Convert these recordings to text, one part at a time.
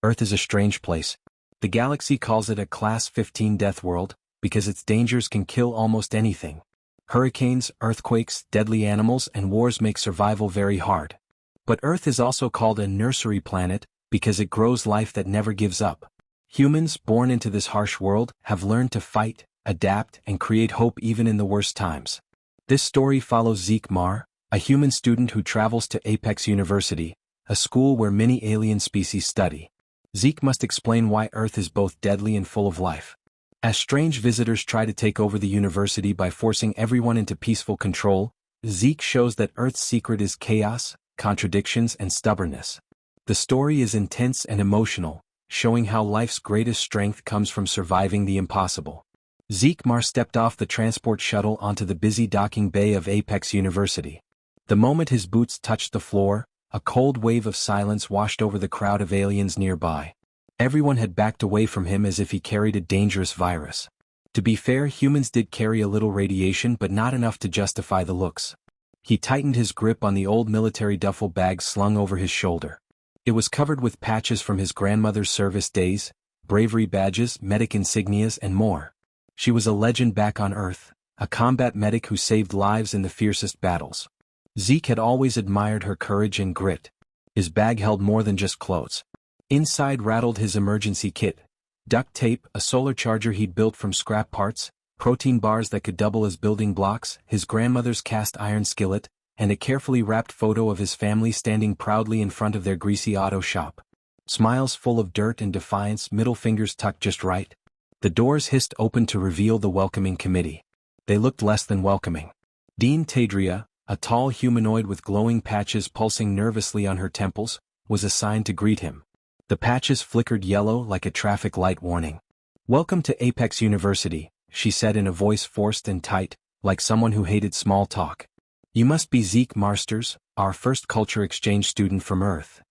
Earth is a strange place. The galaxy calls it a Class 15 Deathworld, because its dangers can kill almost anything. Hurricanes, earthquakes, deadly animals, and wars make survival very hard. But Earth is also called a nursery planet, because it grows life that never gives up. Humans, born into this harsh world, have learned to fight, adapt, and create hope even in the worst times. This story follows Zeke Mar, a human student who travels to Apex University, a school where many alien species study. Zeke must explain why Earth is both deadly and full of life. As strange visitors try to take over the university by forcing everyone into peaceful control, Zeke shows that Earth's secret is chaos, contradictions, and stubbornness. The story is intense and emotional, showing how life's greatest strength comes from surviving the impossible. Zeke Mar stepped off the transport shuttle onto the busy docking bay of Apex University. The moment his boots touched the floor, a cold wave of silence washed over the crowd of aliens nearby. Everyone had backed away from him as if he carried a dangerous virus. To be fair, humans did carry a little radiation, but not enough to justify the looks. He tightened his grip on the old military duffel bag slung over his shoulder. It was covered with patches from his grandmother's service days, bravery badges, medic insignias, and more. She was a legend back on Earth, a combat medic who saved lives in the fiercest battles. Zeke had always admired her courage and grit. His bag held more than just clothes. Inside rattled his emergency kit: duct tape, a solar charger he'd built from scrap parts, protein bars that could double as building blocks, his grandmother's cast iron skillet, and a carefully wrapped photo of his family standing proudly in front of their greasy auto shop. Smiles full of dirt and defiance, middle fingers tucked just right. The doors hissed open to reveal the welcoming committee. They looked less than welcoming. Dean Tadria, a tall humanoid with glowing patches pulsing nervously on her temples, was assigned to greet him. The patches flickered yellow like a traffic light warning. "Welcome to Apex University," she said in a voice forced and tight, like someone who hated small talk. "You must be Zeke Marsters, our first culture exchange student from Earth."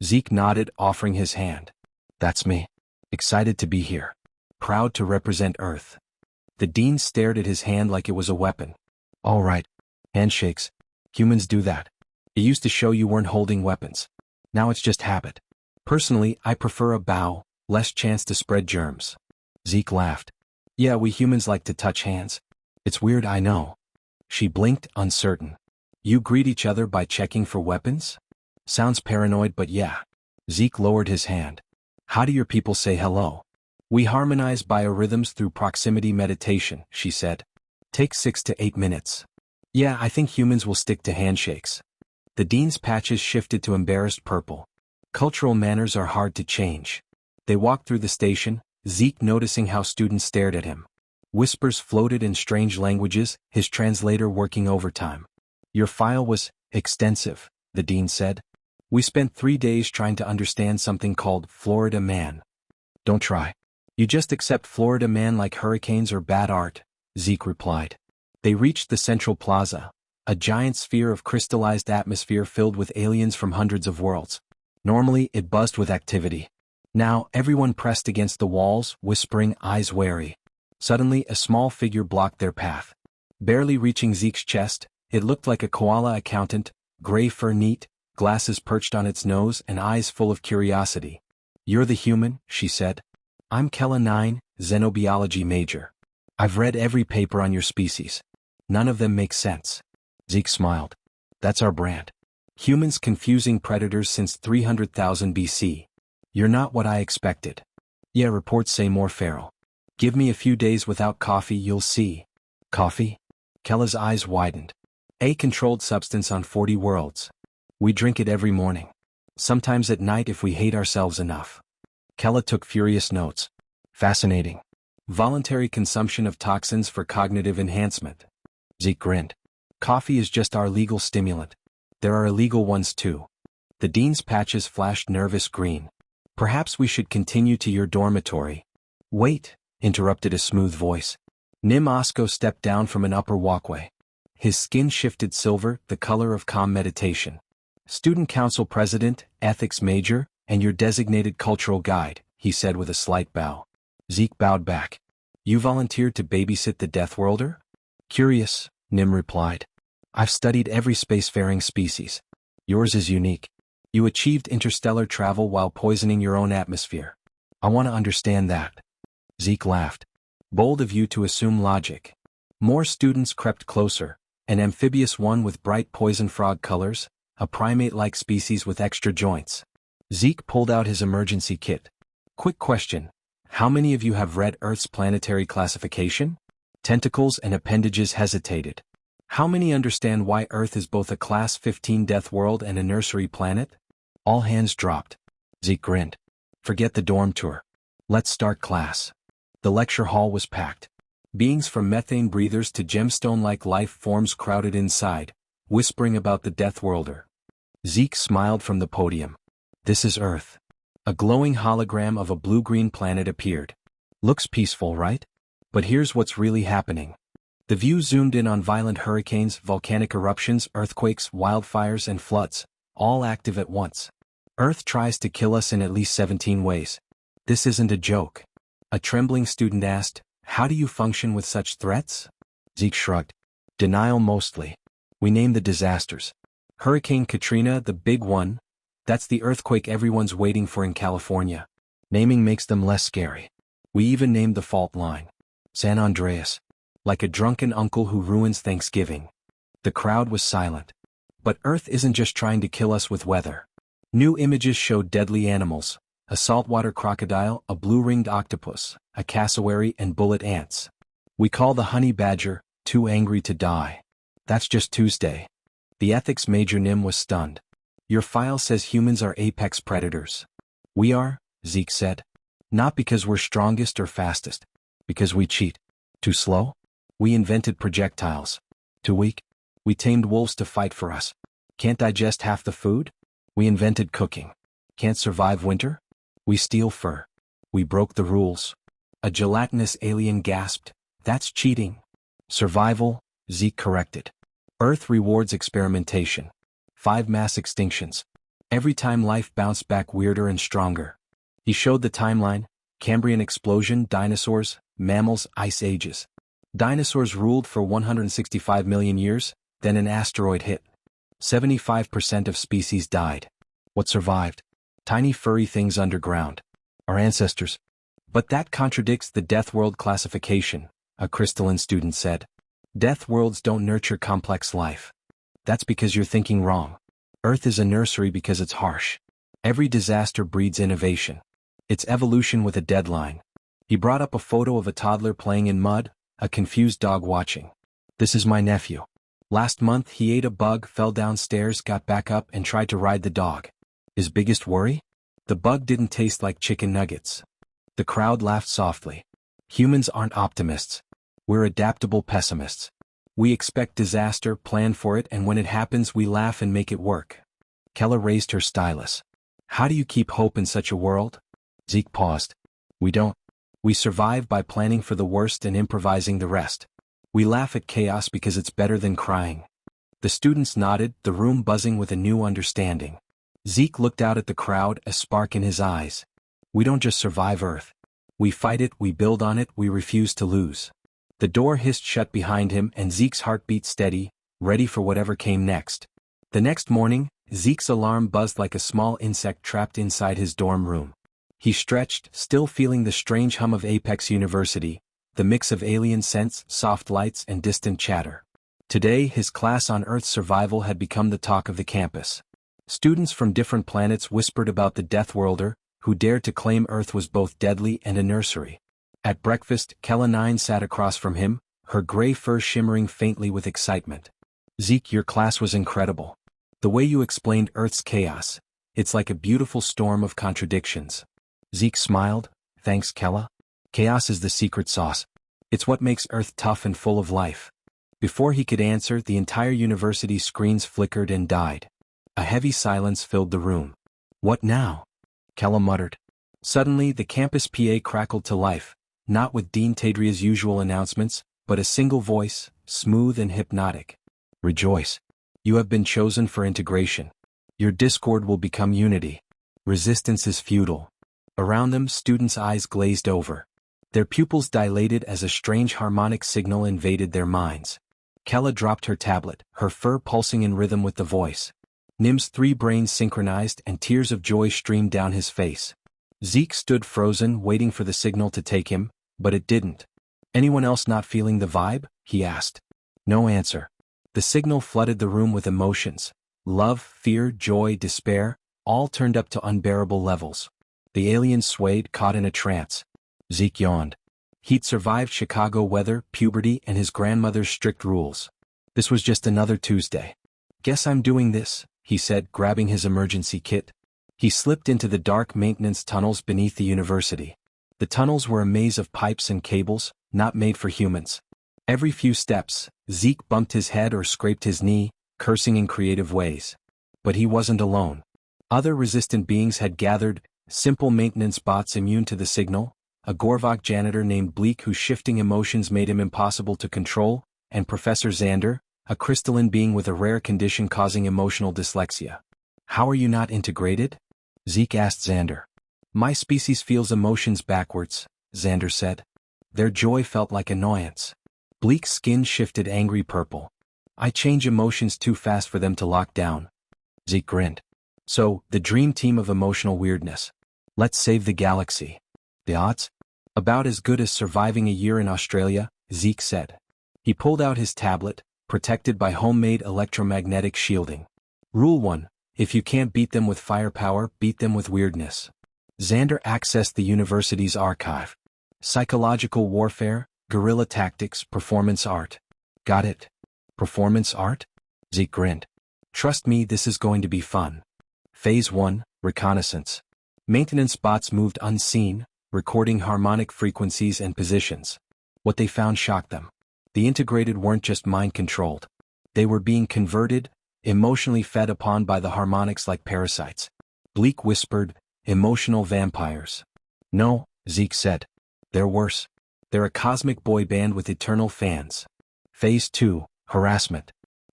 Zeke nodded, offering his hand. "That's me. Excited to be here. Proud to represent Earth." The dean stared at his hand like it was a weapon. "All right. Handshakes. Humans do that. It used to show you weren't holding weapons. Now it's just habit. Personally, I prefer a bow, less chance to spread germs." Zeke laughed. "Yeah, we humans like to touch hands. It's weird, I know." She blinked, uncertain. "You greet each other by checking for weapons? Sounds paranoid, but yeah." Zeke lowered his hand. "How do your people say hello?" "We harmonize biorhythms through proximity meditation," she said. "Takes 6 to 8 minutes. Yeah, I think humans will stick to handshakes." The dean's patches shifted to embarrassed purple. Cultural manners are hard to change. They walked through the station, Zeke noticing how students stared at him. Whispers floated in strange languages, his translator working overtime. "Your file was extensive," the dean said. "We spent 3 days trying to understand something called Florida Man." "Don't try. You just accept Florida Man like hurricanes or bad art," Zeke replied. They reached the central plaza, a giant sphere of crystallized atmosphere filled with aliens from hundreds of worlds. Normally, it buzzed with activity. Now, everyone pressed against the walls, whispering, eyes wary. Suddenly, a small figure blocked their path. Barely reaching Zeke's chest, it looked like a koala accountant, gray fur neat, glasses perched on its nose and eyes full of curiosity. "You're the human," she said. "I'm Kella 9, xenobiology major. I've read every paper on your species. None of them make sense." Zeke smiled. "That's our brand. Humans confusing predators since 300,000 BC. You're not what I expected." "Yeah, reports say more feral. Give me a few days without coffee, you'll see." "Coffee?" Kella's eyes widened. "A controlled substance on 40 worlds. We drink it every morning. Sometimes at night if we hate ourselves enough." Kella took furious notes. "Fascinating. Voluntary consumption of toxins for cognitive enhancement." Zeke grinned. "Coffee is just our legal stimulant. There are illegal ones too." The dean's patches flashed nervous green. "Perhaps we should continue to your dormitory." "Wait," interrupted a smooth voice. Nim Osko stepped down from an upper walkway. His skin shifted silver, the color of calm meditation. "Student council president, ethics major, and your designated cultural guide," he said with a slight bow. Zeke bowed back. "You volunteered to babysit the Deathworlder?" "Curious," Nim replied. "I've studied every spacefaring species. Yours is unique. You achieved interstellar travel while poisoning your own atmosphere. I want to understand that. Zeke laughed. Bold of you to assume logic. More students crept closer, an amphibious one with bright poison frog colors, a primate-like species with extra joints. Zeke pulled out his emergency kit. Quick question. How many of you have read Earth's planetary classification? Tentacles and appendages hesitated. How many understand why Earth is both a Class 15 death world and a nursery planet? All hands dropped. Zeke grinned. Forget the dorm tour. Let's start class. The lecture hall was packed. Beings from methane breathers to gemstone-like life forms crowded inside, whispering about the Deathworlder. Zeke smiled from the podium. This is Earth. A glowing hologram of a blue-green planet appeared. Looks peaceful, right? But here's what's really happening. The view zoomed in on violent hurricanes, volcanic eruptions, earthquakes, wildfires, and floods, all active at once. Earth tries to kill us in at least 17 ways. This isn't a joke. A trembling student asked, "How do you function with such threats?" Zeke shrugged. Denial mostly. We name the disasters. Hurricane Katrina, the big one. That's the earthquake everyone's waiting for in California. Naming makes them less scary. We even named the fault line. San Andreas. Like a drunken uncle who ruins Thanksgiving. The crowd was silent. But Earth isn't just trying to kill us with weather. New images showed deadly animals. A saltwater crocodile, a blue-ringed octopus, a cassowary, and bullet ants. We call the honey badger, too angry to die. That's just Tuesday. The ethics major Nim was stunned. Your file says humans are apex predators. We are, Zeke said. Not because we're strongest or fastest. Because we cheat. Too slow? We invented projectiles. Too weak? We tamed wolves to fight for us. Can't digest half the food? We invented cooking. Can't survive winter? We steal fur. We broke the rules. A gelatinous alien gasped. That's cheating. Survival, Zeke corrected. Earth rewards experimentation. 5 mass extinctions. Every time life bounced back weirder and stronger. He showed the timeline. Cambrian explosion, dinosaurs, mammals, ice ages. Dinosaurs ruled for 165 million years, then an asteroid hit. 75% of species died. What survived? Tiny furry things underground. Our ancestors. But that contradicts the Deathworld classification, a crystalline student said. Deathworlds don't nurture complex life. That's because you're thinking wrong. Earth is a nursery because it's harsh. Every disaster breeds innovation. It's evolution with a deadline. He brought up a photo of a toddler playing in mud, a confused dog watching. This is my nephew. Last month he ate a bug, fell downstairs, got back up and tried to ride the dog. His biggest worry? The bug didn't taste like chicken nuggets. The crowd laughed softly. Humans aren't optimists. We're adaptable pessimists. We expect disaster, plan for it, and when it happens we laugh and make it work. Kella raised her stylus. How do you keep hope in such a world? Zeke paused. We don't. We survive by planning for the worst and improvising the rest. We laugh at chaos because it's better than crying. The students nodded, the room buzzing with a new understanding. Zeke looked out at the crowd, a spark in his eyes. We don't just survive Earth. We fight it, we build on it, we refuse to lose. The door hissed shut behind him and Zeke's heart beat steady, ready for whatever came next. The next morning, Zeke's alarm buzzed like a small insect trapped inside his dorm room. He stretched, still feeling the strange hum of Apex University, the mix of alien scents, soft lights, and distant chatter. Today, his class on Earth's survival had become the talk of the campus. Students from different planets whispered about the Deathworlder, who dared to claim Earth was both deadly and a nursery. At breakfast, Kella 9 sat across from him, her gray fur shimmering faintly with excitement. Zeke, your class was incredible. The way you explained Earth's chaos, it's like a beautiful storm of contradictions. Zeke smiled. Thanks, Kella. Chaos is the secret sauce. It's what makes Earth tough and full of life. Before he could answer, the entire university's screens flickered and died. A heavy silence filled the room. What now? Kella muttered. Suddenly, the campus PA crackled to life, not with Dean Tadria's usual announcements, but a single voice, smooth and hypnotic. Rejoice. You have been chosen for integration. Your discord will become unity. Resistance is futile. Around them, students' eyes glazed over. Their pupils dilated as a strange harmonic signal invaded their minds. Kella dropped her tablet, her fur pulsing in rhythm with the voice. Nim's 3 brains synchronized and tears of joy streamed down his face. Zeke stood frozen, waiting for the signal to take him, but it didn't. Anyone else not feeling the vibe? He asked. No answer. The signal flooded the room with emotions. Love, fear, joy, despair, all turned up to unbearable levels. The aliens swayed, caught in a trance. Zeke yawned. He'd survived Chicago weather, puberty, and his grandmother's strict rules. This was just another Tuesday. Guess I'm doing this, he said, grabbing his emergency kit. He slipped into the dark maintenance tunnels beneath the university. The tunnels were a maze of pipes and cables, not made for humans. Every few steps, Zeke bumped his head or scraped his knee, cursing in creative ways. But he wasn't alone. Other resistant beings had gathered, simple maintenance bots immune to the signal, a Gorvok janitor named Bleak whose shifting emotions made him impossible to control, and Professor Xander, a crystalline being with a rare condition causing emotional dyslexia. How are you not integrated? Zeke asked Xander. My species feels emotions backwards, Xander said. Their joy felt like annoyance. Bleak's skin shifted angry purple. I change emotions too fast for them to lock down. Zeke grinned. So, the dream team of emotional weirdness. Let's save the galaxy. The odds? About as good as surviving a year in Australia, Zeke said. He pulled out his tablet, protected by homemade electromagnetic shielding. Rule 1. If you can't beat them with firepower, beat them with weirdness. Xander accessed the university's archive. Psychological warfare, guerrilla tactics, performance art. Got it? Performance art? Zeke grinned. Trust me, this is going to be fun. Phase 1, Reconnaissance. Maintenance bots moved unseen, recording harmonic frequencies and positions. What they found shocked them. The integrated weren't just mind-controlled. They were being converted, emotionally fed upon by the harmonics like parasites. Bleak whispered, emotional vampires. No, Zeke said. They're worse. They're a cosmic boy band with eternal fans. Phase 2, Harassment.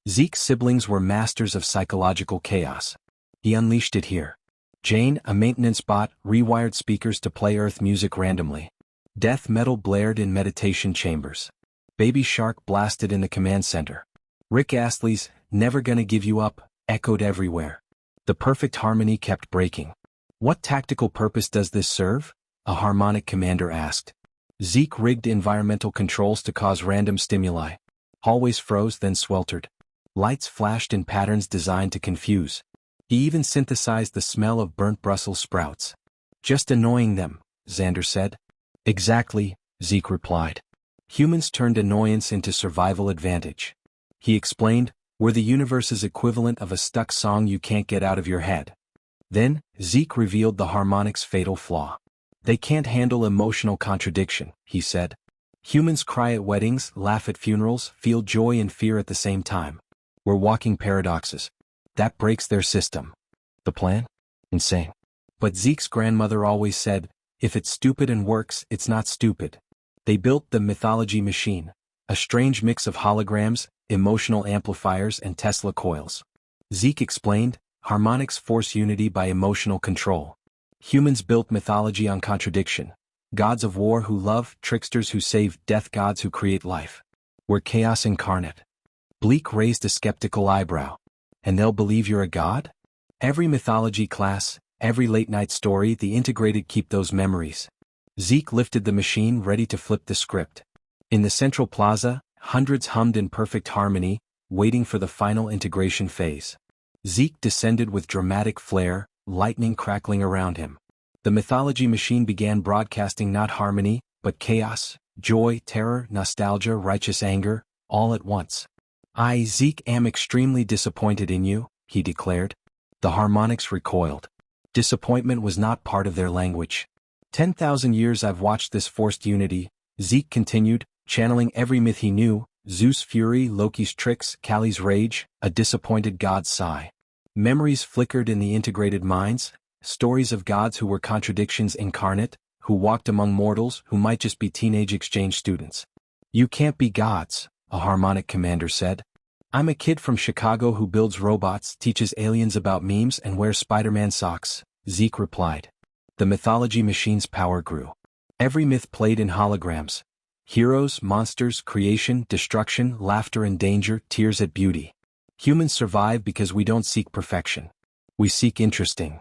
Zeke's siblings were masters of psychological chaos. He unleashed it here. Jane, a maintenance bot, rewired speakers to play Earth music randomly. Death metal blared in meditation chambers. Baby Shark blasted in the command center. Rick Astley's "Never Gonna Give You Up" echoed everywhere. The perfect harmony kept breaking. What tactical purpose does this serve? A harmonic commander asked. Zeke rigged environmental controls to cause random stimuli. Hallways froze then sweltered. Lights flashed in patterns designed to confuse. He even synthesized the smell of burnt Brussels sprouts. Just annoying them, Xander said. Exactly, Zeke replied. Humans turned annoyance into survival advantage. He explained, we're the universe's equivalent of a stuck song you can't get out of your head. Then, Zeke revealed the harmonic's fatal flaw. They can't handle emotional contradiction, he said. Humans cry at weddings, laugh at funerals, feel joy and fear at the same time. We're walking paradoxes. That breaks their system. The plan? Insane. But Zeke's grandmother always said, if it's stupid and works, it's not stupid. They built the mythology machine, a strange mix of holograms, emotional amplifiers and Tesla coils. Zeke explained, harmonics force unity by emotional control. Humans built mythology on contradiction. Gods of war who love, tricksters who save, death gods who create life. We're chaos incarnate. Bleak raised a skeptical eyebrow. And they'll believe you're a god? Every mythology class, every late-night story, the integrated keep those memories. Zeke lifted the machine ready to flip the script. In the central plaza, hundreds hummed in perfect harmony, waiting for the final integration phase. Zeke descended with dramatic flair, lightning crackling around him. The mythology machine began broadcasting not harmony, but chaos, joy, terror, nostalgia, righteous anger, all at once. I, Zeke, am extremely disappointed in you, he declared. The harmonics recoiled. Disappointment was not part of their language. 10,000 years I've watched this forced unity, Zeke continued, channeling every myth he knew, Zeus' fury, Loki's tricks, Kali's rage, a disappointed god's sigh. Memories flickered in the integrated minds, stories of gods who were contradictions incarnate, who walked among mortals who might just be teenage exchange students. You can't be gods, a harmonic commander said. I'm a kid from Chicago who builds robots, teaches aliens about memes and wears Spider-Man socks, Zeke replied. The mythology machine's power grew. Every myth played in holograms. Heroes, monsters, creation, destruction, laughter and danger, tears at beauty. Humans survive because we don't seek perfection. We seek interesting.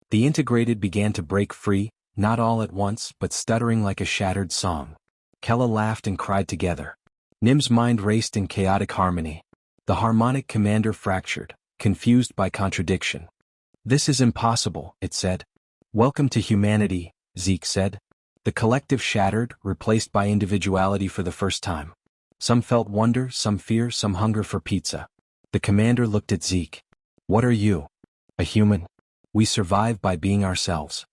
The integrated began to break free, not all at once but stuttering like a shattered song. Kella laughed and cried together. Nim's mind raced in chaotic harmony. The harmonic commander fractured, confused by contradiction. This is impossible, it said. Welcome to humanity, Zeke said. The collective shattered, replaced by individuality for the first time. Some felt wonder, some fear, some hunger for pizza. The commander looked at Zeke. What are you? A human? We survive by being ourselves.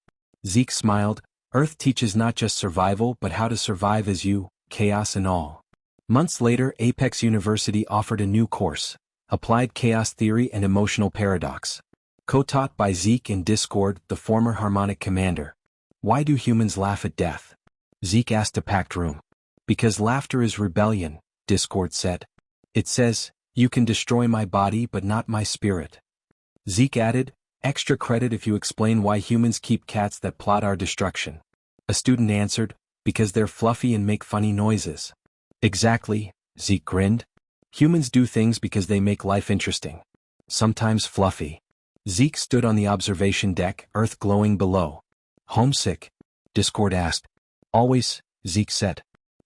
Zeke smiled. Earth teaches not just survival but how to survive as you, chaos and all. Months later, Apex University offered a new course, Applied Chaos Theory and Emotional Paradox. Co-taught by Zeke in Discord, the former harmonic commander. Why do humans laugh at death? Zeke asked a packed room. Because laughter is rebellion, Discord said. It says, you can destroy my body but not my spirit. Zeke added, extra credit if you explain why humans keep cats that plot our destruction. A student answered, because they're fluffy and make funny noises. Exactly, Zeke grinned. Humans do things because they make life interesting. Sometimes fluffy. Zeke stood on the observation deck, Earth glowing below. Homesick? Discord asked. Always, Zeke said.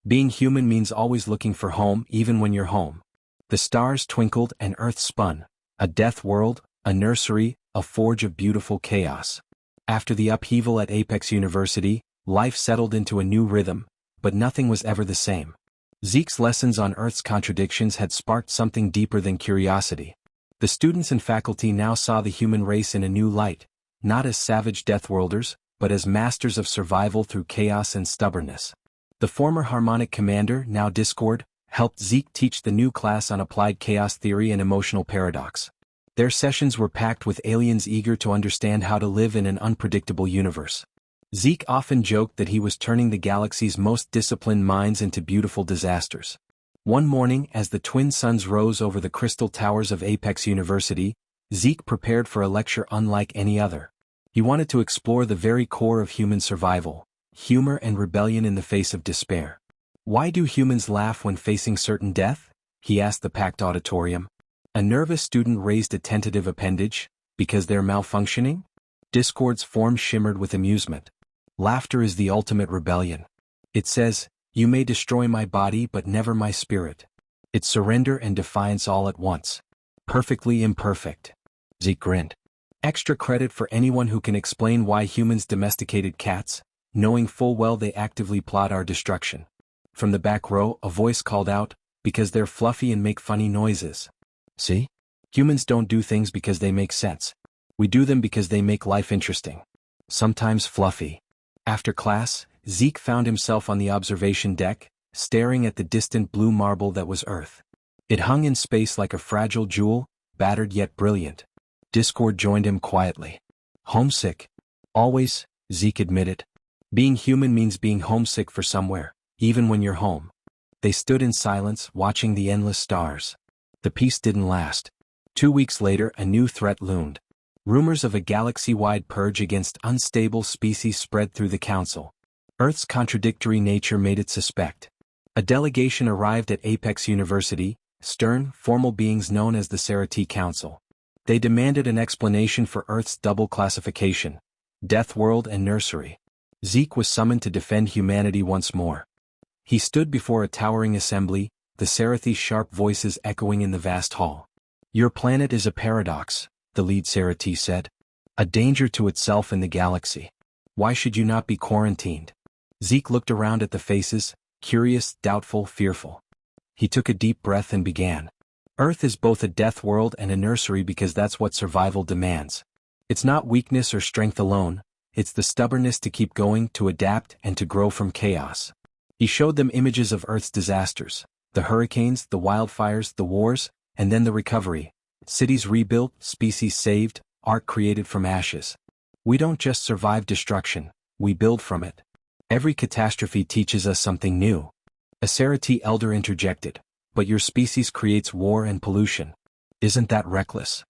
Being human means always looking for home even when you're home. The stars twinkled and Earth spun. A death world, a nursery, a forge of beautiful chaos. After the upheaval at Apex University, life settled into a new rhythm, but nothing was ever the same. Zeke's lessons on Earth's contradictions had sparked something deeper than curiosity. The students and faculty now saw the human race in a new light, not as savage deathworlders, but as masters of survival through chaos and stubbornness. The former harmonic commander, now Discord, helped Zeke teach the new class on applied chaos theory and emotional paradox. Their sessions were packed with aliens eager to understand how to live in an unpredictable universe. Zeke often joked that he was turning the galaxy's most disciplined minds into beautiful disasters. One morning, as the twin suns rose over the crystal towers of Apex University, Zeke prepared for a lecture unlike any other. He wanted to explore the very core of human survival, humor and rebellion in the face of despair. Why do humans laugh when facing certain death? He asked the packed auditorium. A nervous student raised a tentative appendage. Because they're malfunctioning? Discord's form shimmered with amusement. Laughter is the ultimate rebellion. It says, you may destroy my body but never my spirit. It's surrender and defiance all at once. Perfectly imperfect. Zeke grinned. Extra credit for anyone who can explain why humans domesticated cats, knowing full well they actively plot our destruction. From the back row, a voice called out, because they're fluffy and make funny noises. See? Humans don't do things because they make sense. We do them because they make life interesting. Sometimes fluffy. After class, Zeke found himself on the observation deck, staring at the distant blue marble that was Earth. It hung in space like a fragile jewel, battered yet brilliant. Discord joined him quietly. Homesick? Always, Zeke admitted. Being human means being homesick for somewhere, even when you're home. They stood in silence, watching the endless stars. The peace didn't last. 2 weeks later, a new threat loomed. Rumors of a galaxy-wide purge against unstable species spread through the Council. Earth's contradictory nature made it suspect. A delegation arrived at Apex University, stern, formal beings known as the Galactic Council. They demanded an explanation for Earth's double classification, Deathworld and Nursery. Zeke was summoned to defend humanity once more. He stood before a towering assembly, the Sarath's sharp voices echoing in the vast hall. Your planet is a paradox, the lead Sarath said. A danger to itself and the galaxy. Why should you not be quarantined? Zeke looked around at the faces, curious, doubtful, fearful. He took a deep breath and began. Earth is both a death world and a nursery because that's what survival demands. It's not weakness or strength alone, it's the stubbornness to keep going, to adapt, and to grow from chaos. He showed them images of Earth's disasters, the hurricanes, the wildfires, the wars, and then the recovery. Cities rebuilt, species saved, art created from ashes. We don't just survive destruction, we build from it. Every catastrophe teaches us something new. A Sarath elder interjected, but your species creates war and pollution. Isn't that reckless?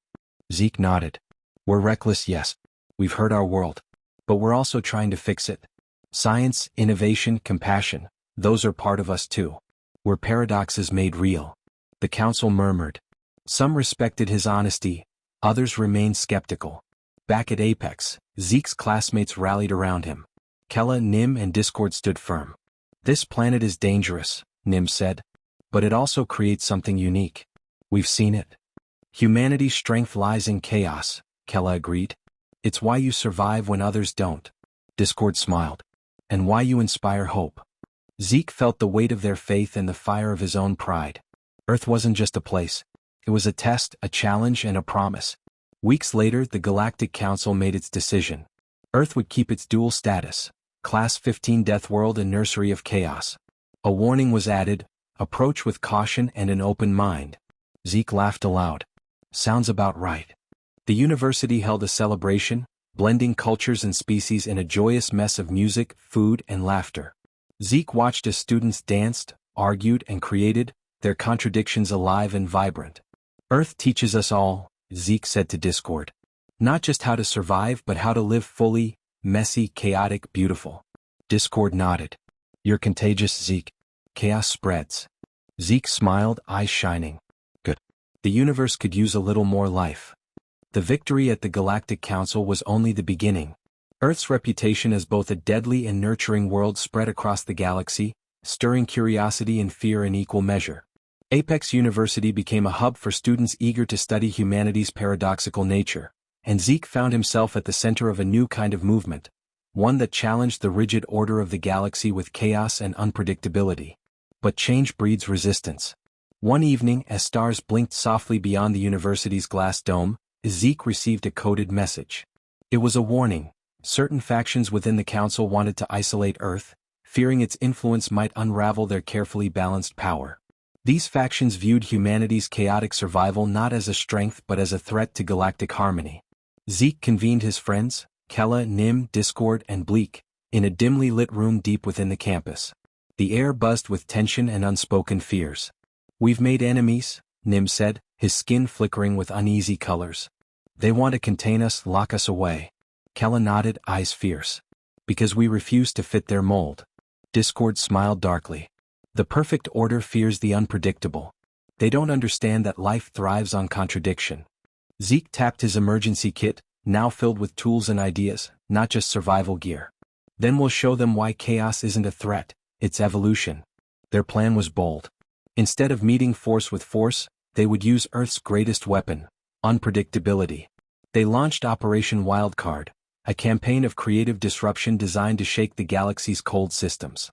Zeke nodded. We're reckless, yes. We've hurt our world. But we're also trying to fix it. Science, innovation, compassion, those are part of us too. We're paradoxes made real. The council murmured. Some respected his honesty, others remained skeptical. Back at Apex, Zeke's classmates rallied around him. Kella, Nim, and Discord stood firm. "This planet is dangerous," Nim said. "But it also creates something unique. We've seen it." "Humanity's strength lies in chaos," Kella agreed. "It's why you survive when others don't." Discord smiled. "And why you inspire hope." Zeke felt the weight of their faith and the fire of his own pride. Earth wasn't just a place. It was a test, a challenge, and a promise. Weeks later, the Galactic Council made its decision. Earth would keep its dual status, Class 15 Deathworld and Nursery of Chaos. A warning was added: approach with caution and an open mind. Zeke laughed aloud. Sounds about right. The university held a celebration, blending cultures and species in a joyous mess of music, food, and laughter. Zeke watched as students danced, argued, and created, their contradictions alive and vibrant. Earth teaches us all, Zeke said to Discord. Not just how to survive but how to live fully, messy, chaotic, beautiful. Discord nodded. You're contagious, Zeke. Chaos spreads. Zeke smiled, eyes shining. Good. The universe could use a little more life. The victory at the Galactic Council was only the beginning. Earth's reputation as both a deadly and nurturing world spread across the galaxy, stirring curiosity and fear in equal measure. Apex University became a hub for students eager to study humanity's paradoxical nature, and Zeke found himself at the center of a new kind of movement, one that challenged the rigid order of the galaxy with chaos and unpredictability. But change breeds resistance. One evening, as stars blinked softly beyond the university's glass dome, Zeke received a coded message. It was a warning. Certain factions within the council wanted to isolate Earth, fearing its influence might unravel their carefully balanced power. These factions viewed humanity's chaotic survival not as a strength but as a threat to galactic harmony. Zeke convened his friends, Kella, Nim, Discord, and Bleak, in a dimly lit room deep within the campus. The air buzzed with tension and unspoken fears. We've made enemies, Nim said, his skin flickering with uneasy colors. They want to contain us, lock us away. Kella nodded, eyes fierce. Because we refuse to fit their mold. Discord smiled darkly. The perfect order fears the unpredictable. They don't understand that life thrives on contradiction. Zeke tapped his emergency kit, now filled with tools and ideas, not just survival gear. Then we'll show them why chaos isn't a threat, it's evolution. Their plan was bold. Instead of meeting force with force, they would use Earth's greatest weapon, unpredictability. They launched Operation Wildcard, a campaign of creative disruption designed to shake the galaxy's cold systems.